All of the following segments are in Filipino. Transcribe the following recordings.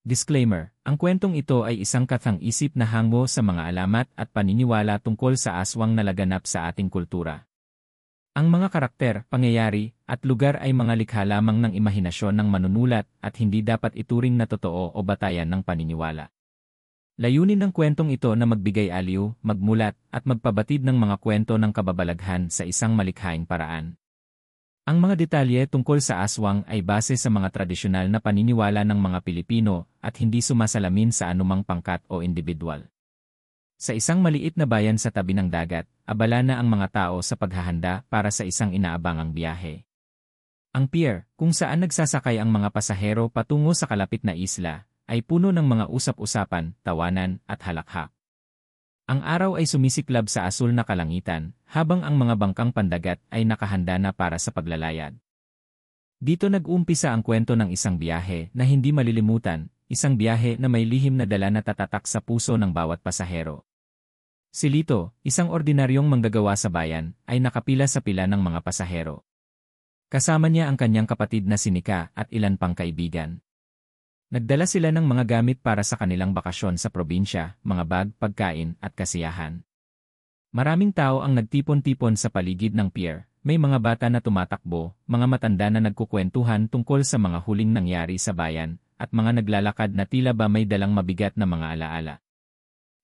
Disclaimer, ang kwentong ito ay isang kathang-isip na hango sa mga alamat at paniniwala tungkol sa aswang na laganap sa ating kultura. Ang mga karakter, pangyayari, at lugar ay mga likha lamang ng imahinasyon ng manunulat at hindi dapat ituring na totoo o batayan ng paniniwala. Layunin ng kwentong ito na magbigay aliw, magmulat, at magpabatid ng mga kwento ng kababalaghan sa isang malikhaing paraan. Ang mga detalye tungkol sa aswang ay base sa mga tradisyonal na paniniwala ng mga Pilipino at hindi sumasalamin sa anumang pangkat o individual. Sa isang maliit na bayan sa tabi ng dagat, abala na ang mga tao sa paghahanda para sa isang inaabangang biyahe. Ang pier, kung saan nagsasakay ang mga pasahero patungo sa kalapit na isla, ay puno ng mga usap-usapan, tawanan, at halakhak. Ang araw ay sumisiklab sa asul na kalangitan, habang ang mga bangkang pandagat ay nakahanda na para sa paglalayag. Dito nag-umpisa ang kwento ng isang biyahe na hindi malilimutan, isang biyahe na may lihim na dala na tatatak sa puso ng bawat pasahero. Si Lito, isang ordinaryong manggagawa sa bayan, ay nakapila sa pila ng mga pasahero. Kasama niya ang kanyang kapatid na si Nika at ilan pang kaibigan. Nagdala sila ng mga gamit para sa kanilang bakasyon sa probinsya, mga bag, pagkain, at kasiyahan. Maraming tao ang nagtipon-tipon sa paligid ng pier, may mga bata na tumatakbo, mga matanda na nagkukwentuhan tungkol sa mga huling nangyari sa bayan, at mga naglalakad na tila ba may dalang mabigat na mga alaala.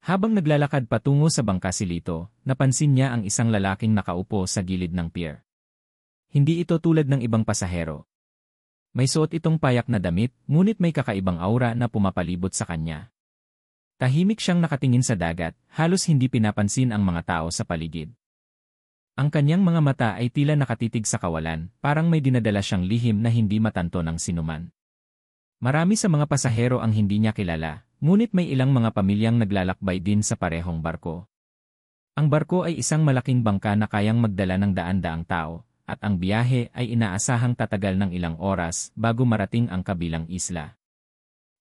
Habang naglalakad patungo sa bangka si Lito, napansin niya ang isang lalaking nakaupo sa gilid ng pier. Hindi ito tulad ng ibang pasahero. May suot itong payak na damit, ngunit may kakaibang aura na pumapalibot sa kanya. Tahimik siyang nakatingin sa dagat, halos hindi pinapansin ang mga tao sa paligid. Ang kanyang mga mata ay tila nakatitig sa kawalan, parang may dinadala siyang lihim na hindi matanto ng sinuman. Marami sa mga pasahero ang hindi niya kilala, ngunit may ilang mga pamilyang naglalakbay din sa parehong barko. Ang barko ay isang malaking bangka na kayang magdala ng daan-daang tao, at ang biyahe ay inaasahang tatagal ng ilang oras bago marating ang kabilang isla.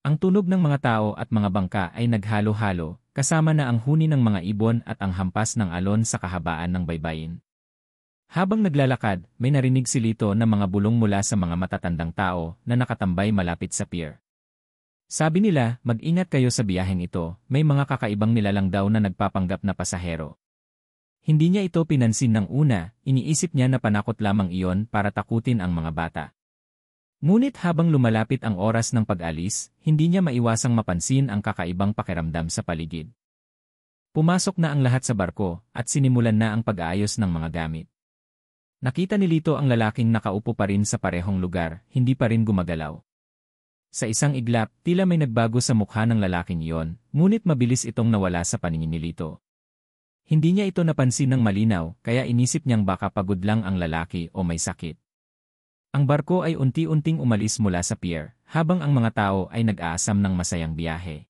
Ang tunog ng mga tao at mga bangka ay naghalo-halo, kasama na ang huni ng mga ibon at ang hampas ng alon sa kahabaan ng baybayin. Habang naglalakad, may narinig si Lito na mga bulong mula sa mga matatandang tao na nakatambay malapit sa pier. Sabi nila, mag-ingat kayo sa biyaheng ito, may mga kakaibang nilalang daw na nagpapanggap na pasahero. Hindi niya ito pinansin ng una, iniisip niya na panakot lamang iyon para takutin ang mga bata. Ngunit habang lumalapit ang oras ng pag-alis, hindi niya maiwasang mapansin ang kakaibang pakiramdam sa paligid. Pumasok na ang lahat sa barko at sinimulan na ang pag-aayos ng mga gamit. Nakita ni Lito ang lalaking nakaupo pa rin sa parehong lugar, hindi pa rin gumagalaw. Sa isang iglap, tila may nagbago sa mukha ng lalaking iyon, ngunit mabilis itong nawala sa paningin ni Lito. Hindi niya ito napansin ng malinaw, kaya inisip niyang baka pagod lang ang lalaki o may sakit. Ang barko ay unti-unting umalis mula sa pier, habang ang mga tao ay nag-aasam ng masayang biyahe.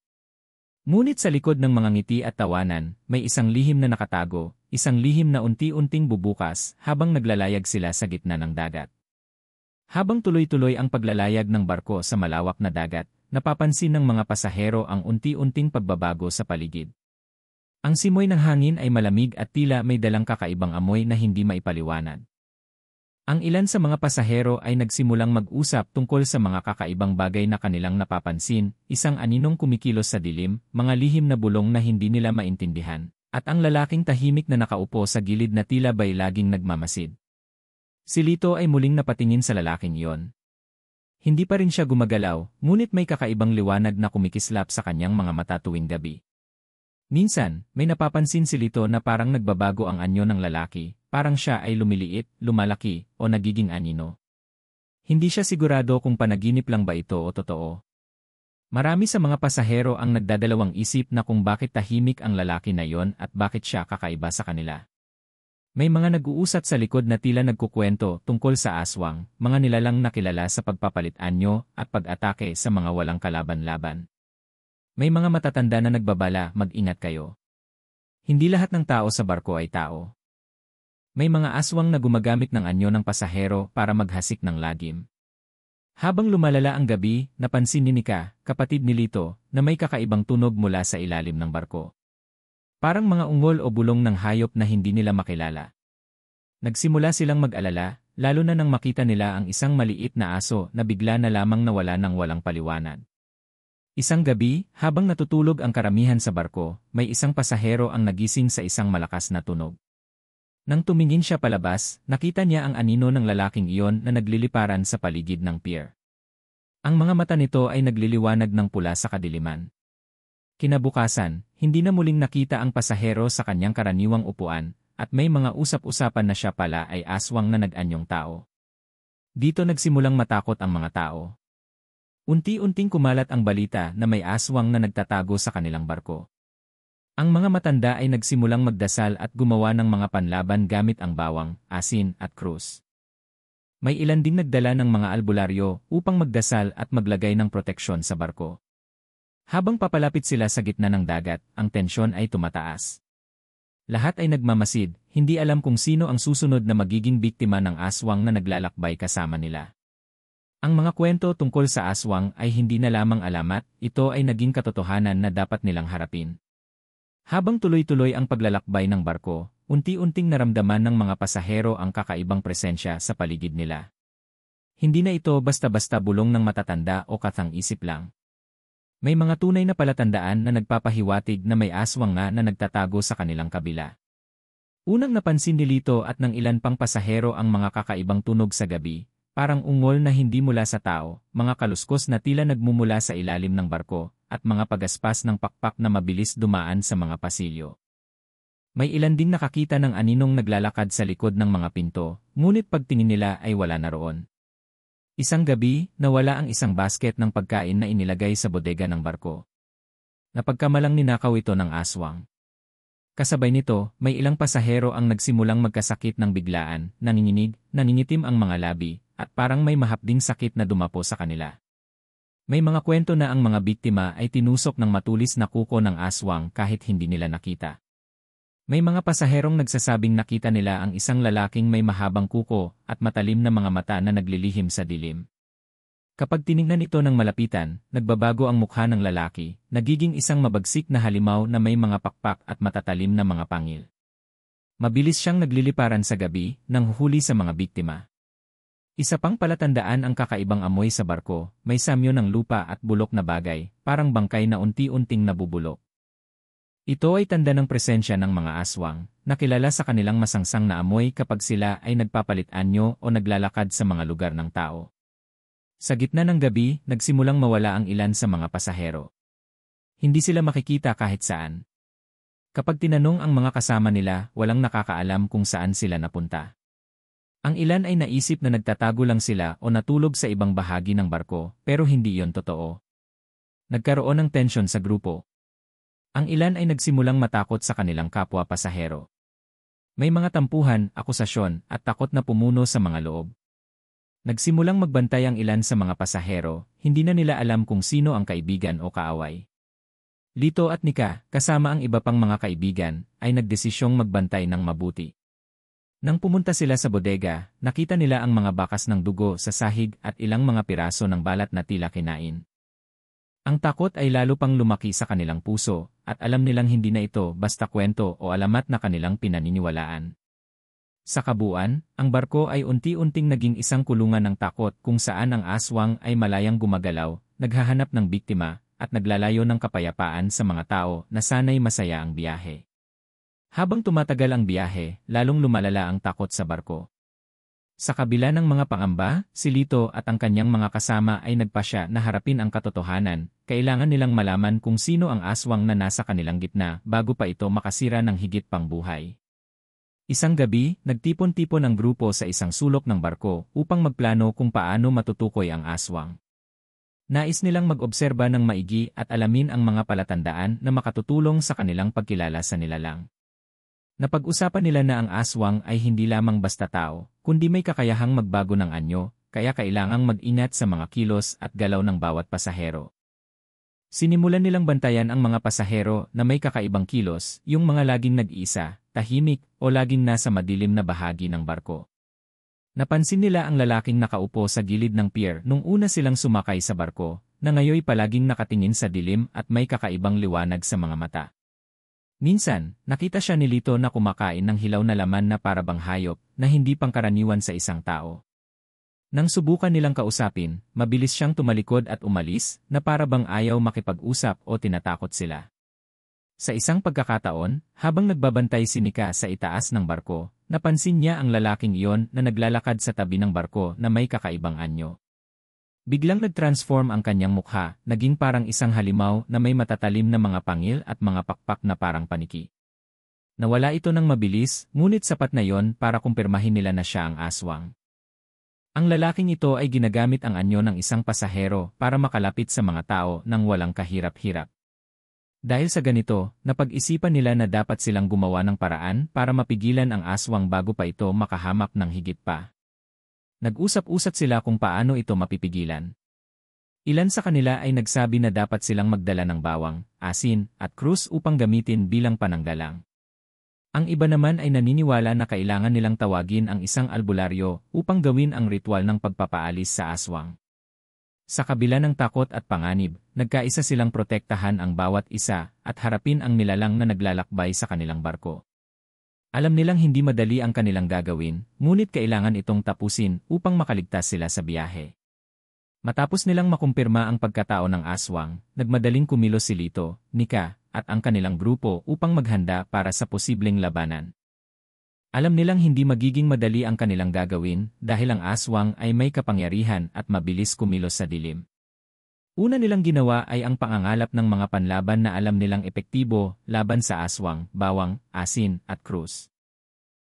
Ngunit sa likod ng mga ngiti at tawanan, may isang lihim na nakatago, isang lihim na unti-unting bubukas habang naglalayag sila sa gitna ng dagat. Habang tuloy-tuloy ang paglalayag ng barko sa malawak na dagat, napapansin ng mga pasahero ang unti-unting pagbabago sa paligid. Ang simoy ng hangin ay malamig at tila may dalang kakaibang amoy na hindi maipaliwanag. Ang ilan sa mga pasahero ay nagsimulang mag-usap tungkol sa mga kakaibang bagay na kanilang napapansin, isang aninong kumikilos sa dilim, mga lihim na bulong na hindi nila maintindihan, at ang lalaking tahimik na nakaupo sa gilid na tila ba'y laging nagmamasid. Si Lito ay muling napatingin sa lalaking iyon. Hindi pa rin siya gumagalaw, ngunit may kakaibang liwanag na kumikislap sa kanyang mga mata tuwing gabi. Minsan, may napapansin si Lito na parang nagbabago ang anyo ng lalaki, parang siya ay lumiliit, lumalaki, o nagiging anino. Hindi siya sigurado kung panaginip lang ba ito o totoo. Marami sa mga pasahero ang nagdadalawang isip na kung bakit tahimik ang lalaki na yon at bakit siya kakaiba sa kanila. May mga nag-uusat sa likod na tila nagkukwento tungkol sa aswang, mga nilalang nakilala sa pagpapalit anyo at pag-atake sa mga walang kalaban-laban. May mga matatanda na nagbabala, mag-ingat kayo. Hindi lahat ng tao sa barko ay tao. May mga aswang na gumagamit ng anyo ng pasahero para maghasik ng lagim. Habang lumalala ang gabi, napansin ni Nika, kapatid ni Lito, na may kakaibang tunog mula sa ilalim ng barko. Parang mga ungol o bulong ng hayop na hindi nila makilala. Nagsimula silang mag-alala, lalo na nang makita nila ang isang maliit na aso na bigla na lamang nawala ng walang paliwanag. Isang gabi, habang natutulog ang karamihan sa barko, may isang pasahero ang nagising sa isang malakas na tunog. Nang tumingin siya palabas, nakita niya ang anino ng lalaking iyon na nagliliparan sa paligid ng pier. Ang mga mata nito ay nagliliwanag ng pula sa kadiliman. Kinabukasan, hindi na muling nakita ang pasahero sa kanyang karaniwang upuan, at may mga usap-usapan na siya pala ay aswang na nag-anyong tao. Dito nagsimulang matakot ang mga tao. Unti-unting kumalat ang balita na may aswang na nagtatago sa kanilang barko. Ang mga matanda ay nagsimulang magdasal at gumawa ng mga panlaban gamit ang bawang, asin at krus. May ilan ding nagdala ng mga albularyo upang magdasal at maglagay ng proteksyon sa barko. Habang papalapit sila sa gitna ng dagat, ang tensyon ay tumataas. Lahat ay nagmamasid, hindi alam kung sino ang susunod na magiging biktima ng aswang na naglalakbay kasama nila. Ang mga kwento tungkol sa aswang ay hindi na lamang alamat, ito ay naging katotohanan na dapat nilang harapin. Habang tuloy-tuloy ang paglalakbay ng barko, unti-unting naramdaman ng mga pasahero ang kakaibang presensya sa paligid nila. Hindi na ito basta-basta bulong ng matatanda o kathang-isip lang. May mga tunay na palatandaan na nagpapahiwatig na may aswang nga na nagtatago sa kanilang kabila. Unang napansin ni Lito at ng ilan pang pasahero ang mga kakaibang tunog sa gabi, parang ungol na hindi mula sa tao, mga kaluskos na tila nagmumula sa ilalim ng barko, at mga pagaspas ng pakpak na mabilis dumaan sa mga pasilyo. May ilan ding nakakita ng aninong naglalakad sa likod ng mga pinto, ngunit pagtingin nila ay wala na roon. Isang gabi, nawala ang isang basket ng pagkain na inilagay sa bodega ng barko. Napagkamalang ninakaw ito ng aswang. Kasabay nito, may ilang pasahero ang nagsimulang magkasakit ng biglaan, nangingitim ang mga labi, at parang may mahapding sakit na dumapo sa kanila. May mga kwento na ang mga biktima ay tinusok ng matulis na kuko ng aswang kahit hindi nila nakita. May mga pasaherong nagsasabing nakita nila ang isang lalaking may mahabang kuko at matalim na mga mata na naglilihim sa dilim. Kapag tiningnan ito ng malapitan, nagbabago ang mukha ng lalaki, nagiging isang mabagsik na halimaw na may mga pakpak at matatalim na mga pangil. Mabilis siyang nagliliparan sa gabi, nang huhuli sa mga biktima. Isa pang palatandaan ang kakaibang amoy sa barko, may samyo ng lupa at bulok na bagay, parang bangkay na unti-unting nabubulok. Ito ay tanda ng presensya ng mga aswang, na kilala sa kanilang masangsang na amoy kapag sila ay nagpapalit anyo o naglalakad sa mga lugar ng tao. Sa gitna ng gabi, nagsimulang mawala ang ilan sa mga pasahero. Hindi sila makikita kahit saan. Kapag tinanong ang mga kasama nila, walang nakakaalam kung saan sila napunta. Ang ilan ay naisip na nagtatago lang sila o natulog sa ibang bahagi ng barko, pero hindi iyon totoo. Nagkaroon ng tensyon sa grupo. Ang ilan ay nagsimulang matakot sa kanilang kapwa pasahero. May mga tampuhan, akusasyon, at takot na pumuno sa mga loob. Nagsimulang magbantay ang ilan sa mga pasahero, hindi na nila alam kung sino ang kaibigan o kaaway. Lito at Nika, kasama ang iba pang mga kaibigan, ay nagdesisyong magbantay ng mabuti. Nang pumunta sila sa bodega, nakita nila ang mga bakas ng dugo sa sahig at ilang mga piraso ng balat na tila kinain. Ang takot ay lalo pang lumaki sa kanilang puso, at alam nilang hindi na ito basta kwento o alamat na kanilang pinaniniwalaan. Sa kabuuan, ang barko ay unti-unting naging isang kulungan ng takot kung saan ang aswang ay malayang gumagalaw, naghahanap ng biktima, at naglalayo ng kapayapaan sa mga tao na sanay masaya ang biyahe. Habang tumatagal ang biyahe, lalong lumalala ang takot sa barko. Sa kabila ng mga pangamba, si Lito at ang kanyang mga kasama ay nagpasya na harapin ang katotohanan, kailangan nilang malaman kung sino ang aswang na nasa kanilang gitna bago pa ito makasira ng higit pang buhay. Isang gabi, nagtipon-tipon ang grupo sa isang sulok ng barko upang magplano kung paano matutukoy ang aswang. Nais nilang mag-obserba ng maigi at alamin ang mga palatandaan na makatutulong sa kanilang pagkilala sa nilalang. Napag-usapan nila na ang aswang ay hindi lamang basta tao, kundi may kakayahang magbago ng anyo, kaya kailangang mag-ingat sa mga kilos at galaw ng bawat pasahero. Sinimulan nilang bantayan ang mga pasahero na may kakaibang kilos, yung mga laging nag-iisa, tahimik, o laging nasa madilim na bahagi ng barko. Napansin nila ang lalaking nakaupo sa gilid ng pier nung una silang sumakay sa barko, na ngayoy palaging nakatingin sa dilim at may kakaibang liwanag sa mga mata. Minsan, nakita siya ni Lito na kumakain ng hilaw na laman na parabang hayop na hindi pangkaraniwan sa isang tao. Nang subukan nilang kausapin, mabilis siyang tumalikod at umalis na para bang ayaw makipag-usap o tinatakot sila. Sa isang pagkakataon, habang nagbabantay si Nika sa itaas ng barko, napansin niya ang lalaking iyon na naglalakad sa tabi ng barko na may kakaibang anyo. Biglang nag-transform ang kanyang mukha, naging parang isang halimaw na may matatalim na mga pangil at mga pakpak na parang paniki. Nawala ito ng mabilis, ngunit sapat na yon para kumpirmahin nila na siya ang aswang. Ang lalaking ito ay ginagamit ang anyo ng isang pasahero para makalapit sa mga tao nang walang kahirap-hirap. Dahil sa ganito, napag-isipan nila na dapat silang gumawa ng paraan para mapigilan ang aswang bago pa ito makahamak ng higit pa. Nag-usap-usat sila kung paano ito mapipigilan. Ilan sa kanila ay nagsabi na dapat silang magdala ng bawang, asin, at krus upang gamitin bilang pananggalang. Ang iba naman ay naniniwala na kailangan nilang tawagin ang isang albularyo upang gawin ang ritual ng pagpapaalis sa aswang. Sa kabila ng takot at panganib, nagkaisa silang protektahan ang bawat isa at harapin ang nilalang na naglalakbay sa kanilang barko. Alam nilang hindi madali ang kanilang gagawin, ngunit kailangan itong tapusin upang makaligtas sila sa biyahe. Matapos nilang makumpirma ang pagkatao ng aswang, nagmadaling kumilos si Lito, Nika, at ang kanilang grupo upang maghanda para sa posibleng labanan. Alam nilang hindi magiging madali ang kanilang gagawin dahil ang aswang ay may kapangyarihan at mabilis kumilos sa dilim. Una nilang ginawa ay ang pangangalap ng mga panlaban na alam nilang epektibo laban sa aswang, bawang, asin, at krus.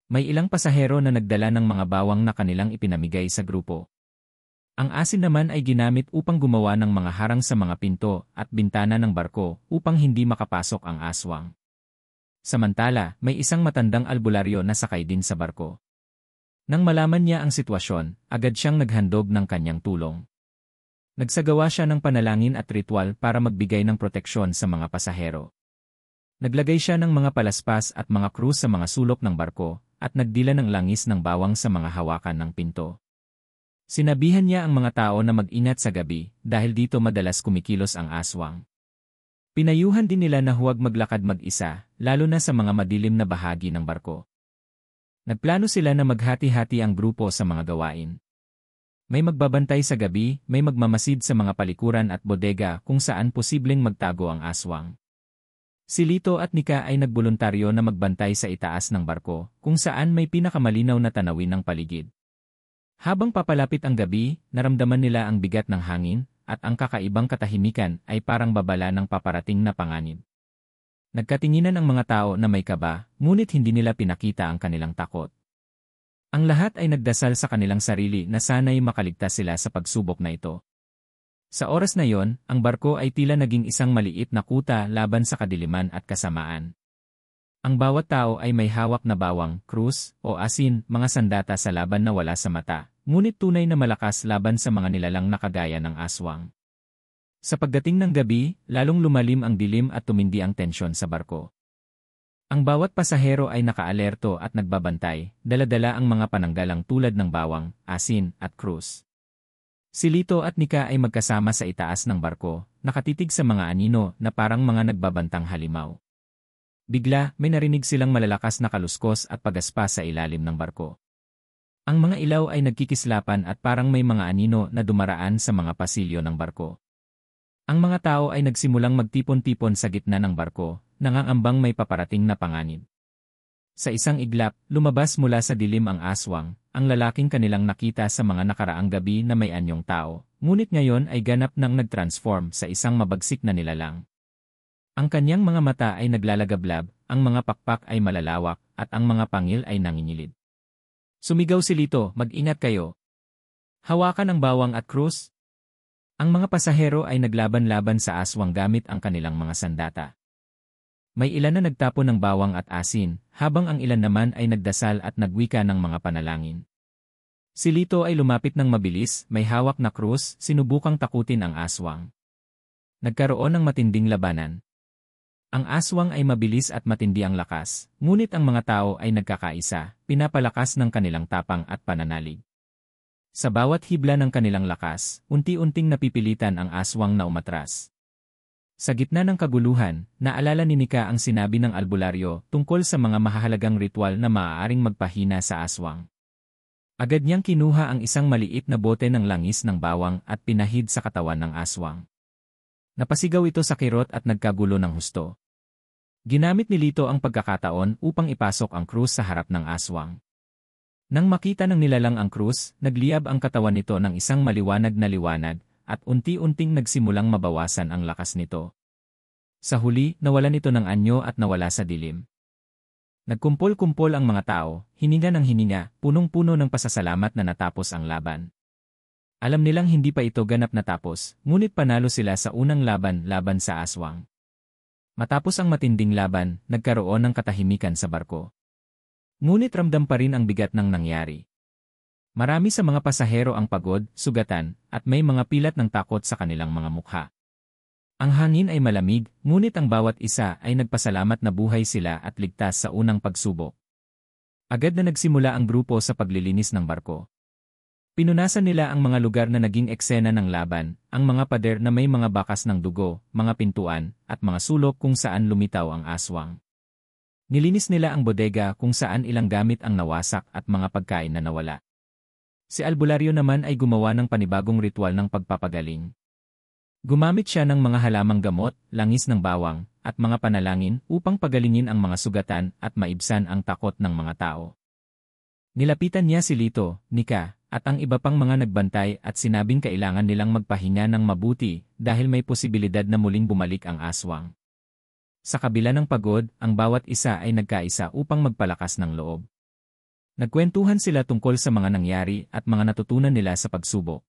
May ilang pasahero na nagdala ng mga bawang na kanilang ipinamigay sa grupo. Ang asin naman ay ginamit upang gumawa ng mga harang sa mga pinto at bintana ng barko upang hindi makapasok ang aswang. Samantala, may isang matandang albularyo na sakay din sa barko. Nang malaman niya ang sitwasyon, agad siyang naghandog ng kanyang tulong. Nagsagawa siya ng panalangin at ritual para magbigay ng proteksyon sa mga pasahero. Naglagay siya ng mga palaspas at mga krus sa mga sulok ng barko at nagdila ng langis ng bawang sa mga hawakan ng pinto. Sinabihan niya ang mga tao na mag-ingat sa gabi dahil dito madalas kumikilos ang aswang. Pinayuhan din nila na huwag maglakad mag-isa, lalo na sa mga madilim na bahagi ng barko. Nagplano sila na maghati-hati ang grupo sa mga gawain. May magbabantay sa gabi, may magmamasid sa mga palikuran at bodega kung saan posibleng magtago ang aswang. Si Lito at Nika ay nagboluntaryo na magbantay sa itaas ng barko, kung saan may pinakamalinaw na tanawin ng paligid. Habang papalapit ang gabi, naramdaman nila ang bigat ng hangin, at ang kakaibang katahimikan ay parang babala ng paparating na panganib. Nagkatinginan ang mga tao na may kaba, ngunit hindi nila pinakita ang kanilang takot. Ang lahat ay nagdasal sa kanilang sarili na sana'y makaligtas sila sa pagsubok na ito. Sa oras na yon, ang barko ay tila naging isang maliit na kuta laban sa kadiliman at kasamaan. Ang bawat tao ay may hawak na bawang, krus, o asin, mga sandata sa laban na wala sa mata, ngunit tunay na malakas laban sa mga nilalang na kagaya ng aswang. Sa pagdating ng gabi, lalong lumalim ang dilim at tumindi ang tensyon sa barko. Ang bawat pasahero ay nakaalerto at nagbabantay, dala-dala ang mga pananggalang tulad ng bawang, asin, at krus. Si Lito at Nika ay magkasama sa itaas ng barko, nakatitig sa mga anino na parang mga nagbabantang halimaw. Bigla, may narinig silang malalakas na kaluskos at pagaspas sa ilalim ng barko. Ang mga ilaw ay nagkikislapan at parang may mga anino na dumaraan sa mga pasilyo ng barko. Ang mga tao ay nagsimulang magtipon-tipon sa gitna ng barko, nangangambang may paparating na panganib. Sa isang iglap, lumabas mula sa dilim ang aswang, ang lalaking kanilang nakita sa mga nakaraang gabi na may anyong tao, ngunit ngayon ay ganap nang nag-transform sa isang mabagsik na nilalang. Ang kanyang mga mata ay naglalagablab, ang mga pakpak ay malalawak, at ang mga pangil ay nanginginig. Sumigaw si Lito, mag-ingat kayo. Hawakan ang bawang at krus. Ang mga pasahero ay naglaban-laban sa aswang gamit ang kanilang mga sandata. May ilan na nagtapon ng bawang at asin, habang ang ilan naman ay nagdasal at nagwika ng mga panalangin. Si Lito ay lumapit ng mabilis, may hawak na krus, sinubukang takutin ang aswang. Nagkaroon ng matinding labanan. Ang aswang ay mabilis at matindi ang lakas, ngunit ang mga tao ay nagkakaisa, pinapalakas ng kanilang tapang at pananalig. Sa bawat hibla ng kanilang lakas, unti-unting napipilitan ang aswang na umatras. Sa gitna ng kaguluhan, naalala ni Nika ang sinabi ng albularyo tungkol sa mga mahahalagang ritual na maaaring magpahina sa aswang. Agad niyang kinuha ang isang maliit na bote ng langis ng bawang at pinahid sa katawan ng aswang. Napasigaw ito sa kirot at nagkagulo ng husto. Ginamit ni Lito ang pagkakataon upang ipasok ang krus sa harap ng aswang. Nang makita ng nilalang ang krus, nagliyab ang katawan nito ng isang maliwanag na liwanag at unti-unting nagsimulang mabawasan ang lakas nito. Sa huli, nawalan ito ng anyo at nawala sa dilim. Nagkumpol-kumpol ang mga tao, hininga ng hininga, punong-puno ng pasasalamat na natapos ang laban. Alam nilang hindi pa ito ganap natapos, ngunit panalo sila sa unang laban sa aswang. Matapos ang matinding laban, nagkaroon ng katahimikan sa barko. Ngunit ramdam pa rin ang bigat ng nangyari. Marami sa mga pasahero ang pagod, sugatan, at may mga pilat ng takot sa kanilang mga mukha. Ang hangin ay malamig, ngunit ang bawat isa ay nagpasalamat na buhay sila at ligtas sa unang pagsubok. Agad na nagsimula ang grupo sa paglilinis ng barko. Pinunasan nila ang mga lugar na naging eksena ng laban, ang mga pader na may mga bakas ng dugo, mga pintuan, at mga sulok kung saan lumitaw ang aswang. Nilinis nila ang bodega kung saan ilang gamit ang nawasak at mga pagkain na nawala. Si Albularyo naman ay gumawa ng panibagong ritual ng pagpapagaling. Gumamit siya ng mga halamang gamot, langis ng bawang, at mga panalangin upang pagalingin ang mga sugatan at maibsan ang takot ng mga tao. Nilapitan niya si Lito, Nika, at ang iba pang mga nagbantay at sinabing kailangan nilang magpahinga ng mabuti dahil may posibilidad na muling bumalik ang aswang. Sa kabila ng pagod, ang bawat isa ay nagkaisa upang magpalakas ng loob. Nagkwentuhan sila tungkol sa mga nangyari at mga natutunan nila sa pagsubok.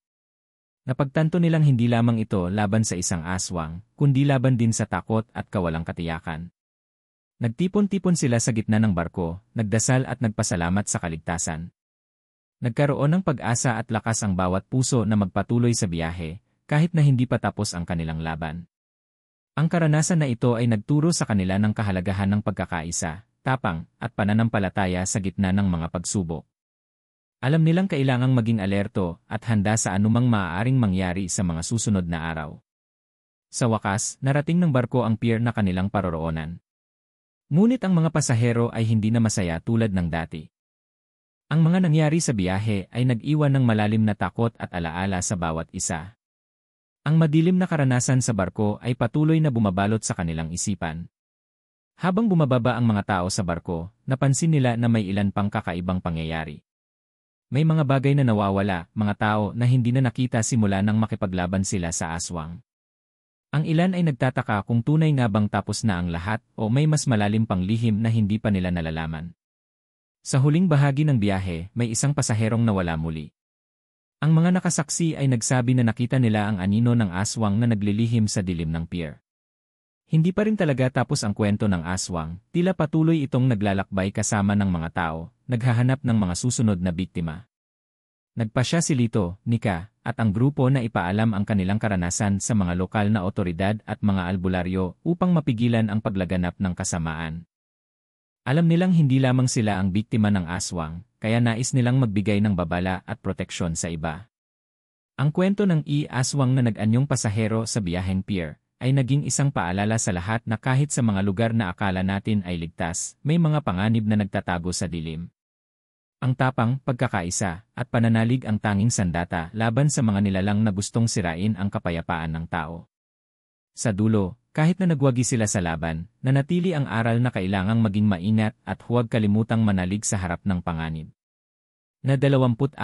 Napagtanto nilang hindi lamang ito laban sa isang aswang, kundi laban din sa takot at kawalang katiyakan. Nagtipon-tipon sila sa gitna ng barko, nagdasal at nagpasalamat sa kaligtasan. Nagkaroon ng pag-asa at lakas ang bawat puso na magpatuloy sa biyahe, kahit na hindi pa tapos ang kanilang laban. Ang karanasan na ito ay nagturo sa kanila ng kahalagahan ng pagkakaisa, tapang, at pananampalataya sa gitna ng mga pagsubok. Alam nilang kailangang maging alerto at handa sa anumang maaaring mangyari sa mga susunod na araw. Sa wakas, narating ng barko ang pier na kanilang paroroonan. Ngunit ang mga pasahero ay hindi na masaya tulad ng dati. Ang mga nangyari sa biyahe ay nag-iwan ng malalim na takot at alaala sa bawat isa. Ang madilim na karanasan sa barko ay patuloy na bumabalot sa kanilang isipan. Habang bumababa ang mga tao sa barko, napansin nila na may ilan pang kakaibang pangyayari. May mga bagay na nawawala, mga tao na hindi na nakita simula nang makipaglaban sila sa aswang. Ang ilan ay nagtataka kung tunay nga bang tapos na ang lahat o may mas malalim pang lihim na hindi pa nila nalalaman. Sa huling bahagi ng biyahe, may isang pasaherong nawala muli. Ang mga nakasaksi ay nagsabi na nakita nila ang anino ng aswang na naglilihim sa dilim ng pier. Hindi pa rin talaga tapos ang kwento ng aswang, tila patuloy itong naglalakbay kasama ng mga tao, naghahanap ng mga susunod na biktima. Nagpasya si Lito, Nika, at ang grupo na ipaalam ang kanilang karanasan sa mga lokal na otoridad at mga albularyo upang mapigilan ang paglaganap ng kasamaan. Alam nilang hindi lamang sila ang biktima ng aswang, kaya nais nilang magbigay ng babala at proteksyon sa iba. Ang kwento ng aswang na nag-anyong pasahero sa biyaheng pier ay naging isang paalala sa lahat na kahit sa mga lugar na akala natin ay ligtas, may mga panganib na nagtatago sa dilim. Ang tapang, pagkakaisa, at pananalig ang tanging sandata laban sa mga nilalang na gustong sirain ang kapayapaan ng tao. Sa dulo, kahit na nagwagi sila sa laban, nanatili ang aral na kailangang maging maingat at huwag kalimutang manalig sa harap ng panganib. Na 24